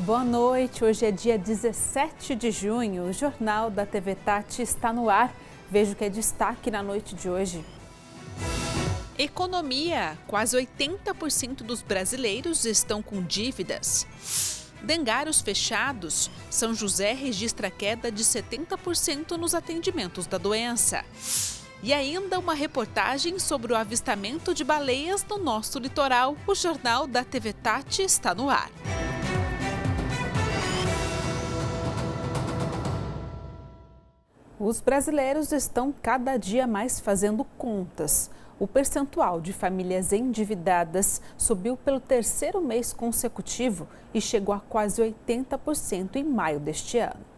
Boa noite, hoje é dia 17 de junho, o Jornal da TV Tati está no ar. Veja o que é destaque na noite de hoje. Economia, quase 80% dos brasileiros estão com dívidas. Dengários fechados, São José registra queda de 70% nos atendimentos da doença. E ainda uma reportagem sobre o avistamento de baleias no nosso litoral. O Jornal da TV Tati está no ar. Os brasileiros estão cada dia mais fazendo contas. O percentual de famílias endividadas subiu pelo terceiro mês consecutivo e chegou a quase 80% em maio deste ano.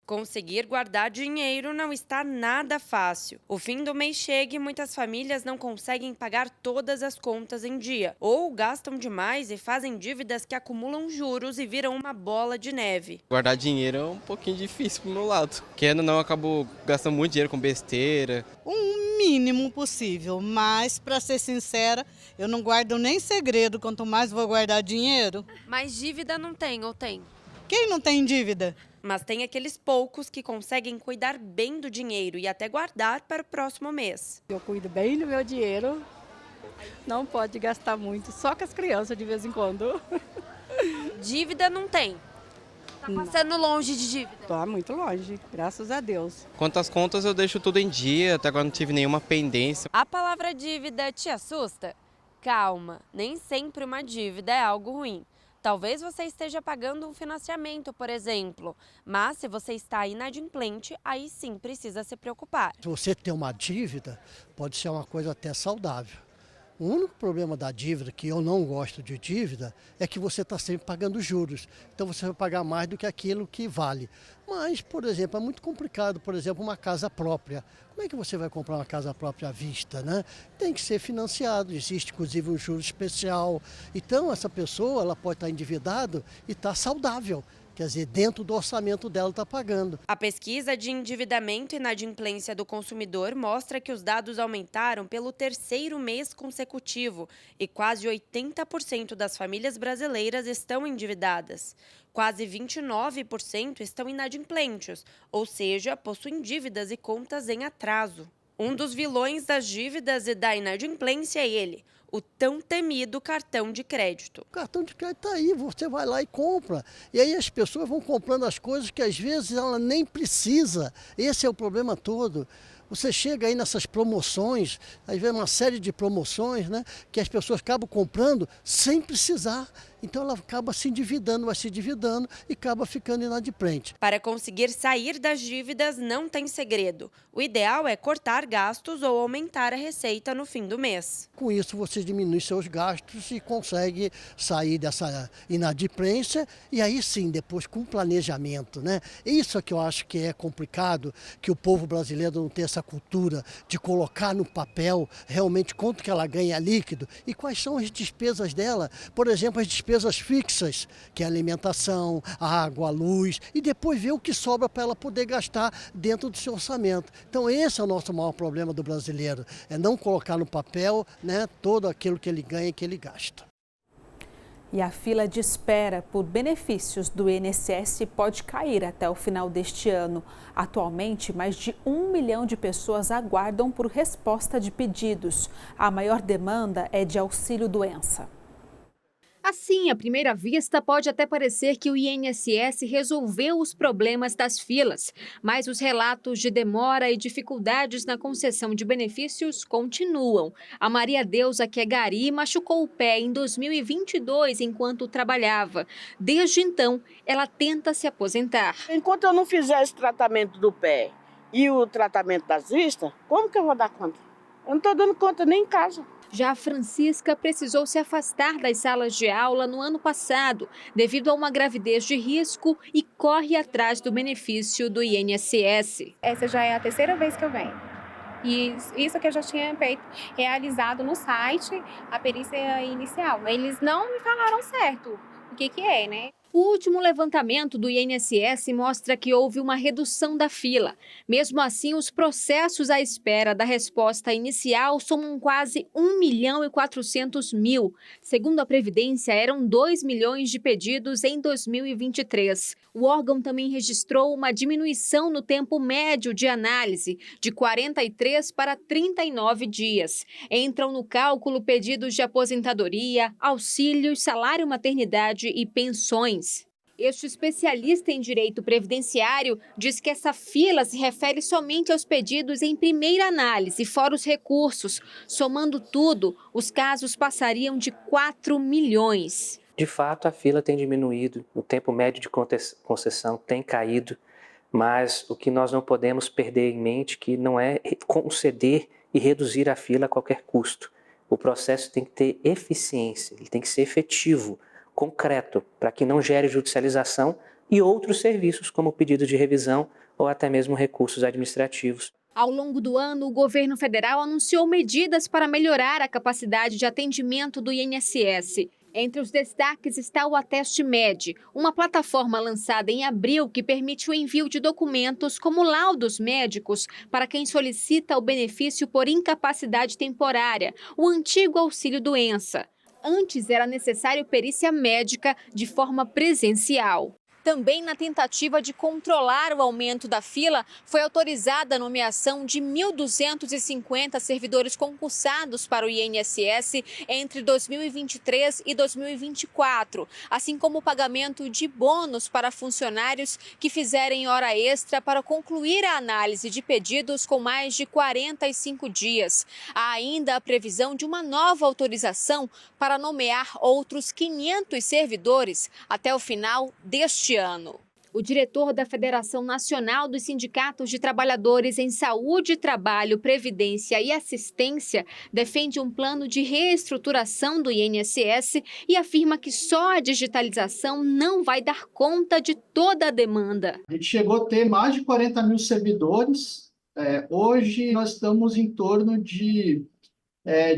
Conseguir guardar dinheiro não está nada fácil. O fim do mês chega e muitas famílias não conseguem pagar todas as contas em dia. Ou gastam demais e fazem dívidas que acumulam juros e viram uma bola de neve. Guardar dinheiro é um pouquinho difícil pro meu lado. Querendo ou não, eu acabo gastando muito dinheiro com besteira. O mínimo possível, mas para ser sincera, eu não guardo nem segredo, quanto mais vou guardar dinheiro. Mas dívida não tem, ou tem? Quem não tem dívida? Mas tem aqueles poucos que conseguem cuidar bem do dinheiro e até guardar para o próximo mês. Eu cuido bem do meu dinheiro, não pode gastar muito, só com as crianças de vez em quando. Dívida não tem? Tá passando longe de dívida? Tô muito longe, graças a Deus. Quanto às contas, eu deixo tudo em dia, até agora não tive nenhuma pendência. A palavra dívida te assusta? Calma, nem sempre uma dívida é algo ruim. Talvez você esteja pagando um financiamento, por exemplo, mas se você está inadimplente, aí sim precisa se preocupar. Se você tem uma dívida, pode ser uma coisa até saudável. O único problema da dívida, que eu não gosto de dívida, é que você está sempre pagando juros. Então você vai pagar mais do que aquilo que vale. Mas, por exemplo, é muito complicado, por exemplo, uma casa própria. Como é que você vai comprar uma casa própria à vista, né? Tem que ser financiado, existe inclusive um juro especial. Então essa pessoa ela pode estar endividada e estar saudável. Quer dizer, dentro do orçamento dela está pagando. A pesquisa de endividamento e inadimplência do consumidor mostra que os dados aumentaram pelo terceiro mês consecutivo e quase 80% das famílias brasileiras estão endividadas. Quase 29% estão inadimplentes, ou seja, possuem dívidas e contas em atraso. Um dos vilões das dívidas e da inadimplência é ele, o tão temido cartão de crédito. O cartão de crédito está aí, você vai lá e compra. E aí as pessoas vão comprando as coisas que às vezes ela nem precisa. Esse é o problema todo. Você chega aí nessas promoções, aí vem uma série de promoções, né, que as pessoas acabam comprando sem precisar. Então ela acaba se endividando, vai se endividando e acaba ficando inadimplente. Para conseguir sair das dívidas não tem segredo. O ideal é cortar gastos ou aumentar a receita no fim do mês. Com isso você diminui seus gastos e consegue sair dessa inadimplência e aí sim, depois com planejamento, né? Isso é que eu acho que é complicado, que o povo brasileiro não tem essa cultura de colocar no papel realmente quanto que ela ganha líquido e quais são as despesas dela. Por exemplo, as despesas fixas, que é alimentação, água, luz, e depois ver o que sobra para ela poder gastar dentro do seu orçamento. Então esse é o nosso maior problema do brasileiro, é não colocar no papel, né, todo aquilo que ele ganha e que ele gasta. E a fila de espera por benefícios do INSS pode cair até o final deste ano. Atualmente, mais de 1 milhão de pessoas aguardam por resposta de pedidos. A maior demanda é de auxílio-doença. Assim, à primeira vista, pode até parecer que o INSS resolveu os problemas das filas, mas os relatos de demora e dificuldades na concessão de benefícios continuam. A Maria Deusa, que é gari, machucou o pé em 2022 enquanto trabalhava. Desde então, ela tenta se aposentar. Enquanto eu não fizer esse tratamento do pé e o tratamento das vistas, como que eu vou dar conta? Eu não estou dando conta nem em casa. Já a Francisca precisou se afastar das salas de aula no ano passado, devido a uma gravidez de risco e corre atrás do benefício do INSS. Essa já é a terceira vez que eu venho. E isso que eu já tinha realizado no site, a perícia inicial. Eles não me falaram certo o que é, né? O último levantamento do INSS mostra que houve uma redução da fila. Mesmo assim, os processos à espera da resposta inicial somam quase 1.400.000. Segundo a Previdência, eram 2 milhões de pedidos em 2023. O órgão também registrou uma diminuição no tempo médio de análise, de 43 para 39 dias. Entram no cálculo pedidos de aposentadoria, auxílios, salário maternidade e pensões. Este especialista em direito previdenciário diz que essa fila se refere somente aos pedidos em primeira análise, fora os recursos. Somando tudo, os casos passariam de 4 milhões. De fato, a fila tem diminuído, o tempo médio de concessão tem caído, mas o que nós não podemos perder em mente que não é conceder e reduzir a fila a qualquer custo. O processo tem que ter eficiência, ele tem que ser efetivo, concreto, para que não gere judicialização e outros serviços, como pedido de revisão ou até mesmo recursos administrativos. Ao longo do ano, o governo federal anunciou medidas para melhorar a capacidade de atendimento do INSS. Entre os destaques está o Ateste Med, uma plataforma lançada em abril que permite o envio de documentos como laudos médicos para quem solicita o benefício por incapacidade temporária, o antigo auxílio-doença. Antes era necessário perícia médica de forma presencial. Também na tentativa de controlar o aumento da fila, foi autorizada a nomeação de 1.250 servidores concursados para o INSS entre 2023 e 2024, assim como o pagamento de bônus para funcionários que fizerem hora extra para concluir a análise de pedidos com mais de 45 dias. Há ainda a previsão de uma nova autorização para nomear outros 500 servidores até o final deste ano. O diretor da Federação Nacional dos Sindicatos de Trabalhadores em Saúde, Trabalho, Previdência e Assistência defende um plano de reestruturação do INSS e afirma que só a digitalização não vai dar conta de toda a demanda. A gente chegou a ter mais de 40 mil servidores. Hoje nós estamos em torno de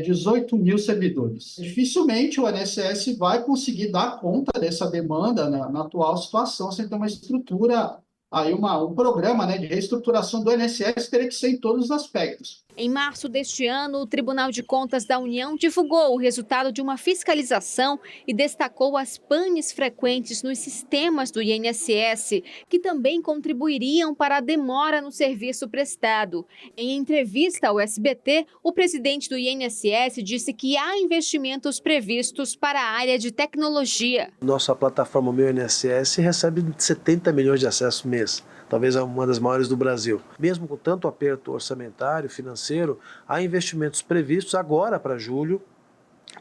18 mil servidores. Dificilmente o INSS vai conseguir dar conta dessa demanda na atual situação, sem ter uma estrutura, aí um programa de reestruturação do INSS teria que ser em todos os aspectos. Em março deste ano, o Tribunal de Contas da União divulgou o resultado de uma fiscalização e destacou as panes frequentes nos sistemas do INSS, que também contribuiriam para a demora no serviço prestado. Em entrevista ao SBT, o presidente do INSS disse que há investimentos previstos para a área de tecnologia. Nossa plataforma Meu INSS recebe 70 milhões de acessos mês. Talvez uma das maiores do Brasil. Mesmo com tanto aperto orçamentário, financeiro, há investimentos previstos agora para julho,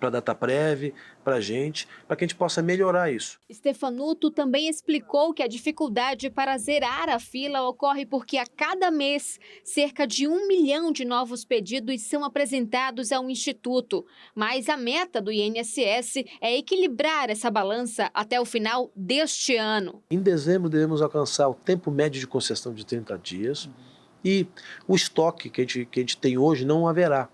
para a Dataprev, para a gente, para que a gente possa melhorar isso. Stefanuto também explicou que a dificuldade para zerar a fila ocorre porque a cada mês, cerca de 1 milhão de novos pedidos são apresentados ao Instituto. Mas a meta do INSS é equilibrar essa balança até o final deste ano. Em dezembro, devemos alcançar o tempo médio de concessão de 30 dias e o estoque que a gente tem hoje não haverá.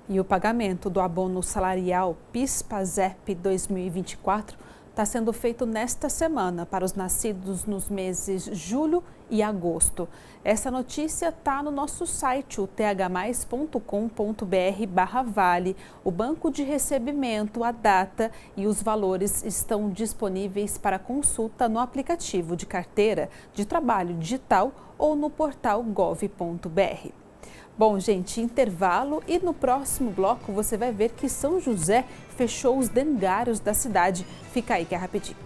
E o pagamento do abono salarial PIS/PASEP 2024 está sendo feito nesta semana para os nascidos nos meses julho e agosto. Essa notícia está no nosso site, o thmais.com.br/vale. O banco de recebimento, a data e os valores estão disponíveis para consulta no aplicativo de carteira de trabalho digital ou no portal gov.br. Bom, gente, intervalo e no próximo bloco você vai ver que São José fechou os dengários da cidade. Fica aí que é rapidinho.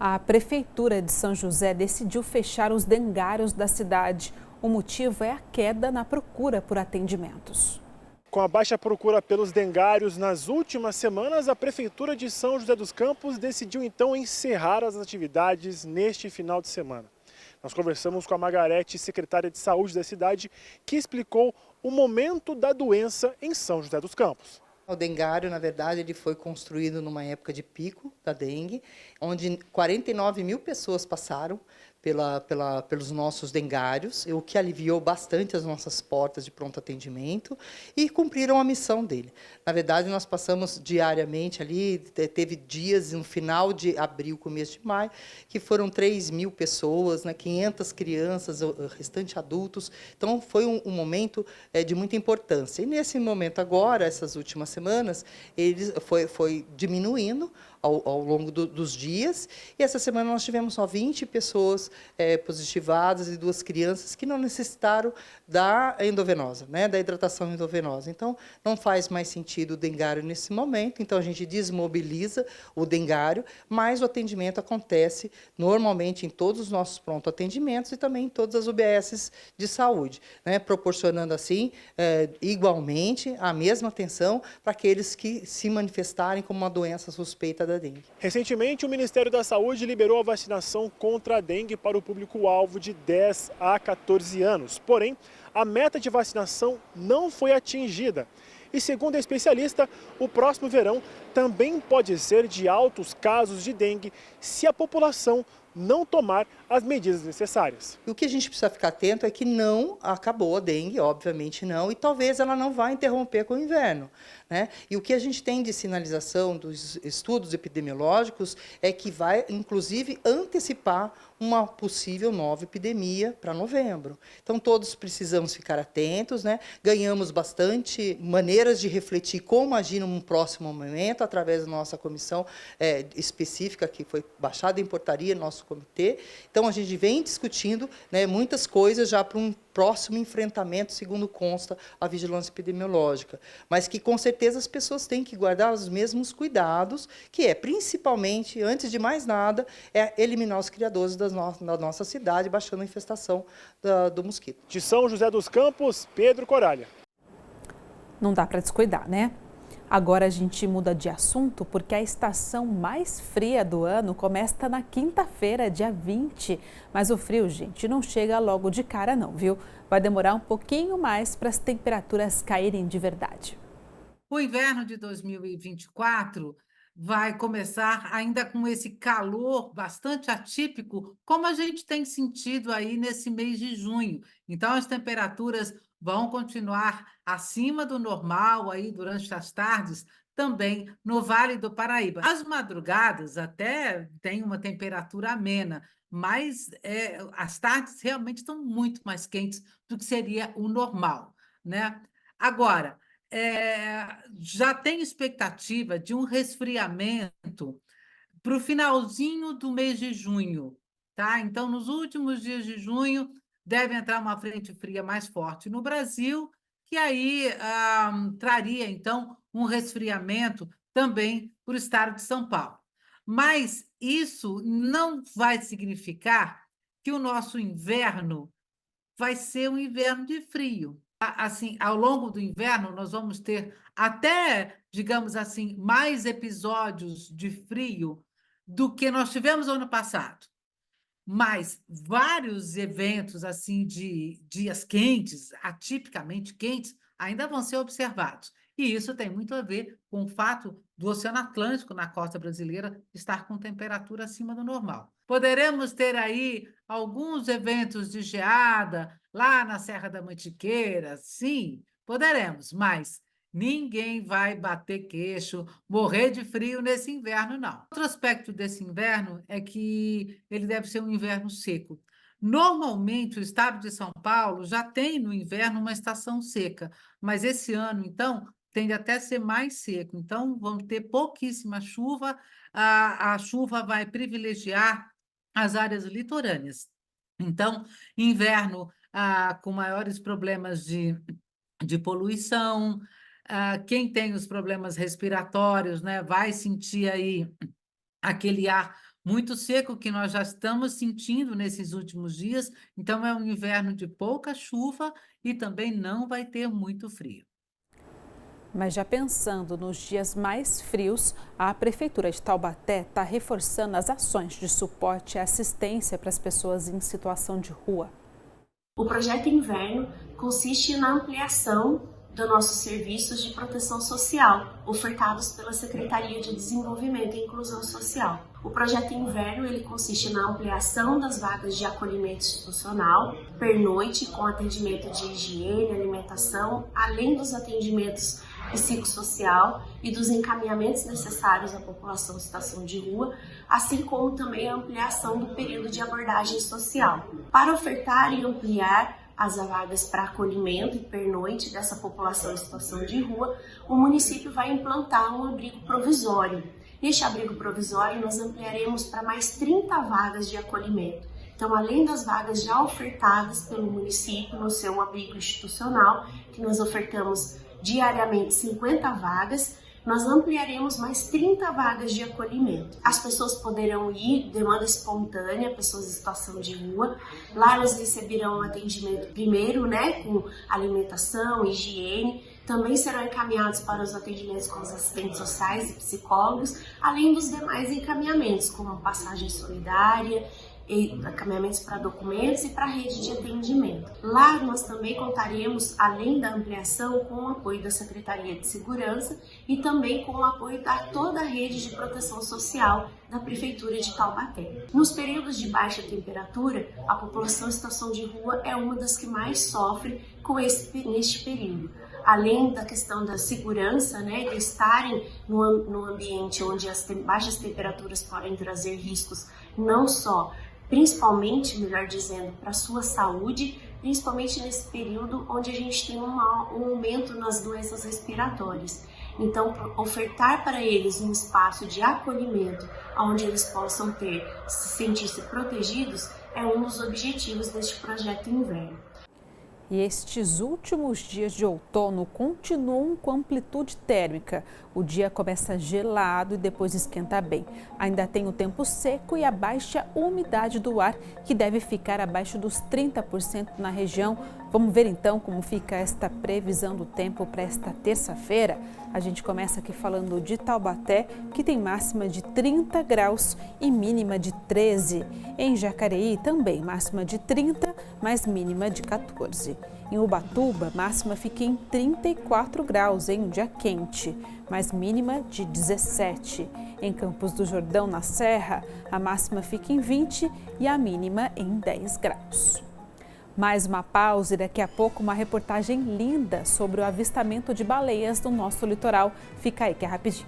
A Prefeitura de São José decidiu fechar os dengários da cidade. O motivo é a queda na procura por atendimentos. Com a baixa procura pelos dengários nas últimas semanas, a Prefeitura de São José dos Campos decidiu então encerrar as atividades neste final de semana. Nós conversamos com a Margarete, secretária de Saúde da cidade, que explicou o momento da doença em São José dos Campos. O dengário, na verdade, ele foi construído numa época de pico da dengue, onde 49 mil pessoas passaram pelos nossos dengários, o que aliviou bastante as nossas portas de pronto atendimento e cumpriram a missão dele. Na verdade, nós passamos diariamente ali, teve dias no final de abril, começo de maio, que foram 3.000 pessoas, né, 500 crianças, o restante adultos. Então, foi um momento de muita importância. E nesse momento agora, essas últimas semanas, ele foi diminuindo ao longo dos dias, e essa semana nós tivemos só 20 pessoas positivadas e 2 crianças que não necessitaram da endovenosa, né, da hidratação endovenosa. Então, não faz mais sentido o dengário nesse momento, então a gente desmobiliza o dengário, mas o atendimento acontece normalmente em todos os nossos pronto atendimentos e também em todas as UBSs de saúde, né, proporcionando assim, igualmente, a mesma atenção para aqueles que se manifestarem como uma doença suspeita da dengue. Recentemente, o Ministério da Saúde liberou a vacinação contra a dengue para o público-alvo de 10 a 14 anos. Porém, a meta de vacinação não foi atingida. E, segundo a especialista, o próximo verão também pode ser de altos casos de dengue se a população não tomar as medidas necessárias. E o que a gente precisa ficar atento é que não acabou a dengue, obviamente não, e talvez ela não vá interromper com o inverno, né? E o que a gente tem de sinalização dos estudos epidemiológicos é que vai, inclusive, antecipar uma possível nova epidemia para novembro. Então, todos precisamos ficar atentos, né? Ganhamos bastante maneiras de refletir como agir num próximo momento, através da nossa comissão específica, que foi baixada em portaria, nosso comitê. Então, a gente vem discutindo, né, muitas coisas já para um próximo enfrentamento, segundo consta a vigilância epidemiológica. Mas que, com certeza, as pessoas têm que guardar os mesmos cuidados, que principalmente, antes de mais nada, eliminar os criadores da nossa cidade, baixando a infestação do mosquito. De São José dos Campos, Pedro Coralha. Não dá para descuidar, né? Agora a gente muda de assunto porque a estação mais fria do ano começa na quinta-feira, dia 20. Mas o frio, gente, não chega logo de cara não, viu? Vai demorar um pouquinho mais para as temperaturas caírem de verdade. O inverno de 2024 vai começar ainda com esse calor bastante atípico, como a gente tem sentido aí nesse mês de junho. Então, as temperaturas vão continuar acima do normal aí durante as tardes, também no Vale do Paraíba. As madrugadas até tem uma temperatura amena, mas as tardes realmente estão muito mais quentes do que seria o normal, né? Agora, já tem expectativa de um resfriamento para o finalzinho do mês de junho, tá? Então, nos últimos dias de junho, deve entrar uma frente fria mais forte no Brasil, que aí traria, então, um resfriamento também para o estado de São Paulo. Mas isso não vai significar que o nosso inverno vai ser um inverno de frio. Assim, ao longo do inverno, nós vamos ter até, digamos assim, mais episódios de frio do que nós tivemos ano passado. Mas vários eventos assim de dias quentes, atipicamente quentes, ainda vão ser observados. E isso tem muito a ver com o fato do Oceano Atlântico, na costa brasileira, estar com temperatura acima do normal. Poderemos ter aí alguns eventos de geada lá na Serra da Mantiqueira, sim, poderemos, mas ninguém vai bater queixo, morrer de frio nesse inverno, não. Outro aspecto desse inverno é que ele deve ser um inverno seco. Normalmente, o estado de São Paulo já tem no inverno uma estação seca, mas esse ano, então, tende até a ser mais seco. Então, vamos ter pouquíssima chuva, a chuva vai privilegiar as áreas litorâneas. Então, inverno com maiores problemas de poluição. Quem tem os problemas respiratórios, né, vai sentir aí aquele ar muito seco que nós já estamos sentindo nesses últimos dias. Então, é um inverno de pouca chuva e também não vai ter muito frio. Mas já pensando nos dias mais frios, a Prefeitura de Taubaté está reforçando as ações de suporte e assistência para as pessoas em situação de rua. O projeto Inverno consiste na ampliação dos nossos serviços de proteção social, ofertados pela Secretaria de Desenvolvimento e Inclusão Social. O projeto Inverno ele consiste na ampliação das vagas de acolhimento institucional, pernoite com atendimento de higiene, alimentação, além dos atendimentos psicossocial e dos encaminhamentos necessários à população em situação de rua, assim como também a ampliação do período de abordagem social. Para ofertar e ampliar as vagas para acolhimento e pernoite dessa população em situação de rua, o município vai implantar um abrigo provisório. Neste abrigo provisório, nós ampliaremos para mais 30 vagas de acolhimento. Então, além das vagas já ofertadas pelo município no seu abrigo institucional, que nós ofertamos diariamente 50 vagas, nós ampliaremos mais 30 vagas de acolhimento. As pessoas poderão ir, demanda espontânea, pessoas em situação de rua. Lá elas receberão um atendimento primeiro, com alimentação, higiene. Também serão encaminhados para os atendimentos com os assistentes sociais e psicólogos, além dos demais encaminhamentos, como passagem solidária, encaminhamentos para documentos e para a rede de atendimento. Lá nós também contaremos, além da ampliação, com o apoio da Secretaria de Segurança e também com o apoio da toda a rede de proteção social da Prefeitura de Taubaté. Nos períodos de baixa temperatura, a população em situação de rua é uma das que mais sofre neste período. Além da questão da segurança, de estarem no ambiente onde as baixas temperaturas podem trazer riscos não só principalmente, melhor dizendo, para a sua saúde, principalmente nesse período onde a gente tem um aumento nas doenças respiratórias. Então, ofertar para eles um espaço de acolhimento, onde eles possam se sentir-se protegidos, é um dos objetivos deste projeto Inverno. E estes últimos dias de outono continuam com amplitude térmica. O dia começa gelado e depois esquenta bem. Ainda tem o tempo seco e a baixa umidade do ar, que deve ficar abaixo dos 30% na região. Vamos ver então como fica esta previsão do tempo para esta terça-feira. A gente começa aqui falando de Taubaté, que tem máxima de 30 graus e mínima de 13. Em Jacareí também máxima de 30, mas mínima de 14. Em Ubatuba, máxima fica em 34 graus em um dia quente, mas mínima de 17. Em Campos do Jordão, na Serra, a máxima fica em 20 e a mínima em 10 graus. Mais uma pausa e daqui a pouco uma reportagem linda sobre o avistamento de baleias no nosso litoral. Fica aí que é rapidinho.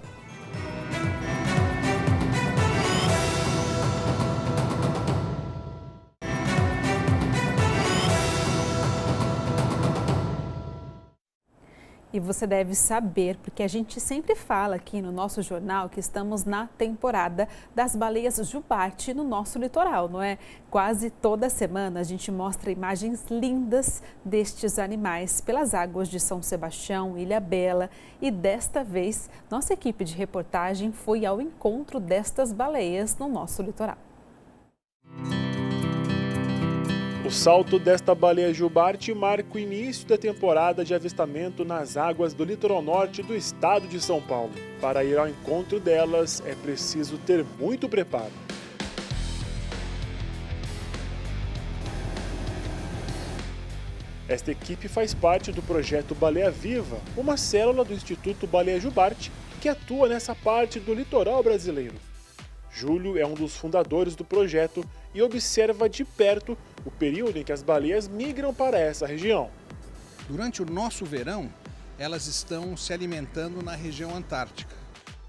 E você deve saber, porque a gente sempre fala aqui no nosso jornal que estamos na temporada das baleias jubarte no nosso litoral, não é? Quase toda semana a gente mostra imagens lindas destes animais pelas águas de São Sebastião, Ilhabela, e desta vez nossa equipe de reportagem foi ao encontro destas baleias no nosso litoral. O salto desta baleia jubarte marca o início da temporada de avistamento nas águas do litoral norte do estado de São Paulo. Para ir ao encontro delas, é preciso ter muito preparo. Esta equipe faz parte do projeto Baleia Viva, uma célula do Instituto Baleia Jubarte que atua nessa parte do litoral brasileiro. Júlio é um dos fundadores do projeto e observa de perto o período em que as baleias migram para essa região. Durante o nosso verão, elas estão se alimentando na região antártica.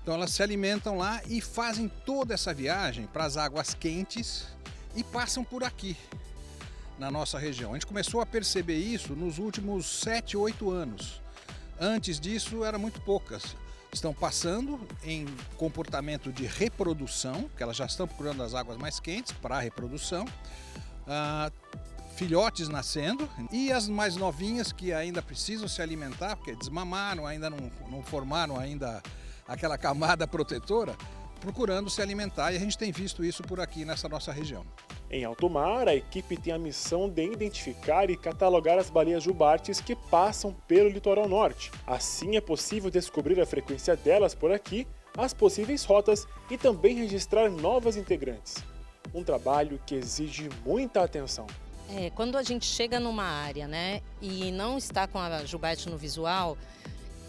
Então elas se alimentam lá e fazem toda essa viagem para as águas quentes e passam por aqui, na nossa região. A gente começou a perceber isso nos últimos 7, 8 anos. Antes disso, eram muito poucas. Estão passando em comportamento de reprodução, que elas já estão procurando as águas mais quentes para a reprodução, filhotes nascendo e as mais novinhas que ainda precisam se alimentar, porque desmamaram, ainda não formaram ainda aquela camada protetora, procurando se alimentar, e a gente tem visto isso por aqui nessa nossa região. Em alto mar, a equipe tem a missão de identificar e catalogar as baleias jubartes que passam pelo litoral norte. Assim é possível descobrir a frequência delas por aqui, as possíveis rotas e também registrar novas integrantes. Um trabalho que exige muita atenção. Quando a gente chega numa área, né, e não está com a jubarte no visual,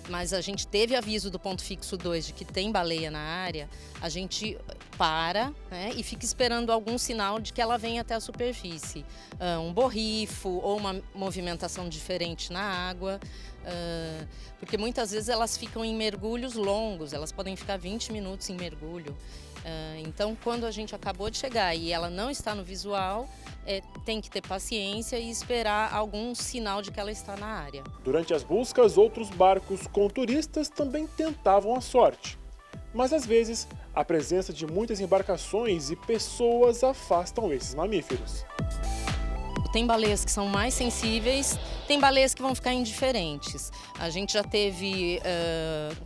mas a gente teve aviso do ponto fixo 2 de que tem baleia na área, a gente para, né, e fica esperando algum sinal de que ela venha até a superfície. Um borrifo ou uma movimentação diferente na água, porque muitas vezes elas ficam em mergulhos longos, elas podem ficar 20 minutos em mergulho. Então, quando a gente acabou de chegar e ela não está no visual, tem que ter paciência e esperar algum sinal de que ela está na área. Durante as buscas, outros barcos com turistas também tentavam a sorte. Mas às vezes, a presença de muitas embarcações e pessoas afastam esses mamíferos. Tem baleias que são mais sensíveis, tem baleias que vão ficar indiferentes. A gente já teve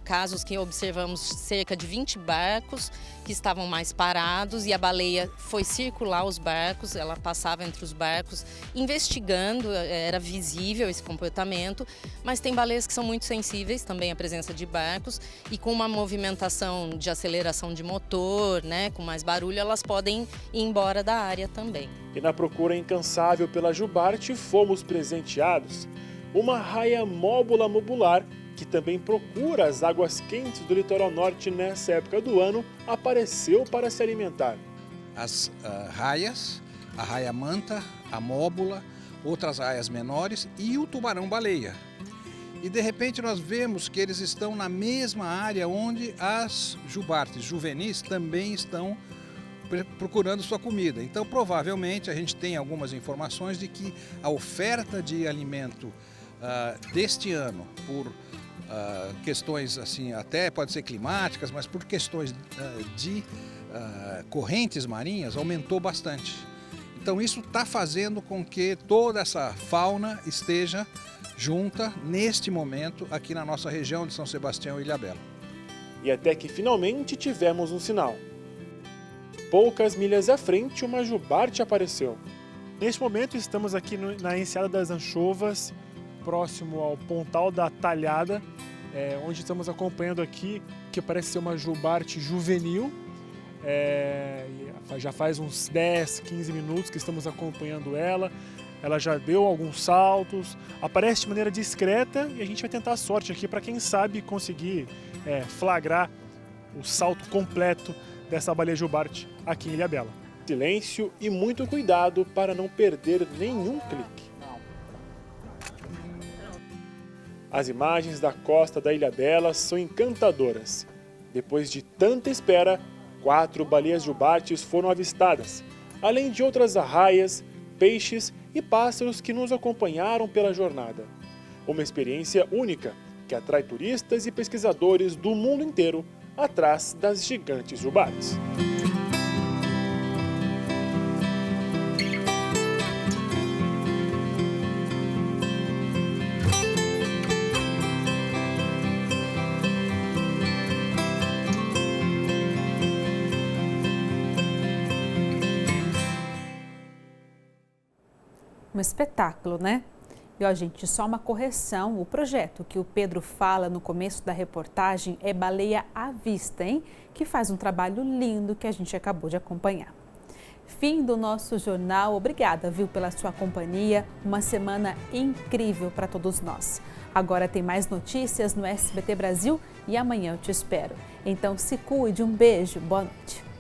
casos que observamos cerca de 20 barcos que estavam mais parados e a baleia foi circular os barcos, ela passava entre os barcos investigando, era visível esse comportamento, mas tem baleias que são muito sensíveis também à presença de barcos e com uma movimentação de aceleração de motor, né, com mais barulho, elas podem ir embora da área também. E na procura incansável pela jubarte, fomos presenteados uma raia móbula mobular, que também procura as águas quentes do litoral norte nessa época do ano, apareceu para se alimentar. As raias, a raia-manta, a móbula, outras raias menores e o tubarão-baleia. E de repente nós vemos que eles estão na mesma área onde as jubartes juvenis também estão procurando sua comida. Então, provavelmente, a gente tem algumas informações de que a oferta de alimento deste ano, por questões assim, até pode ser climáticas, mas por questões de correntes marinhas, aumentou bastante. Então, isso está fazendo com que toda essa fauna esteja junta, neste momento, aqui na nossa região de São Sebastião e Ilhabela. E até que finalmente tivemos um sinal. Poucas milhas à frente, uma jubarte apareceu. Neste momento, estamos aqui na Enseada das Anchovas, próximo ao Pontal da Talhada, onde estamos acompanhando aqui, que parece ser uma jubarte juvenil. Já faz uns 10, 15 minutos que estamos acompanhando ela. Ela já deu alguns saltos, aparece de maneira discreta e a gente vai tentar a sorte aqui para quem sabe conseguir flagrar o salto completo dessa baleia jubarte aqui em Ilhabela. Silêncio e muito cuidado para não perder nenhum clique. As imagens da costa da Ilhabela são encantadoras. Depois de tanta espera, 4 baleias jubartes foram avistadas, além de outras arraias, peixes e pássaros que nos acompanharam pela jornada. Uma experiência única que atrai turistas e pesquisadores do mundo inteiro atrás das gigantes jubartes. Um espetáculo, né? E ó, gente, só uma correção, o projeto que o Pedro fala no começo da reportagem é Baleia à Vista, hein? Que faz um trabalho lindo que a gente acabou de acompanhar. Fim do nosso jornal, obrigada, viu, pela sua companhia, uma semana incrível para todos nós. Agora tem mais notícias no SBT Brasil e amanhã eu te espero. Então se cuide, um beijo, boa noite.